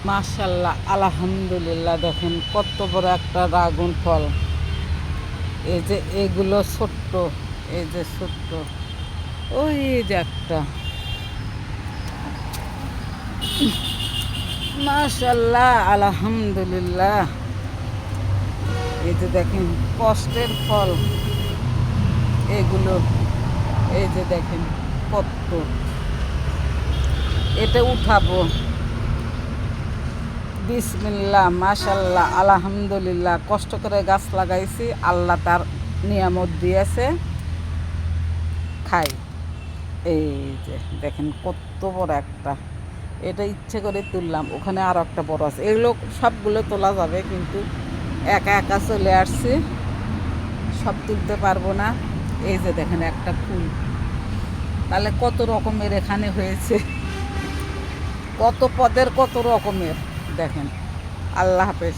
মাশাল্লাহ, আলহামদুলিল্লাহ। দেখেন কত বড় একটা ড্রাগন ফল। এই যে এগুলো ছোট্ট, এই যে ছোট্ট, ওই যে একটা। মাশাল্লাহ, আলহামদুলিল্লাহ। এই যে দেখেন কষ্টের ফল এগুলো। এই যে দেখেন কত, এটা উঠাবো। বিসমিল্লাহ, মাশাল্লাহ, আলহামদুলিল্লাহ। কষ্ট করে গাছ লাগাইছি, আল্লাহ তার নিয়ামত দিয়েছে, খাই। এই যে দেখেন কত বড় একটা, এটা ইচ্ছে করে তুললাম। ওখানে আরও একটা বড় আছে, এগুলো সবগুলো তোলা যাবে, কিন্তু একা একা চলে আসছি, সব তুলতে পারবো না। এই যে দেখেন একটা ফুল, তাহলে কত রকমের এখানে হয়েছে, কত পদের কত রকমের। দেখেন। আল্লাহ হাফেজ।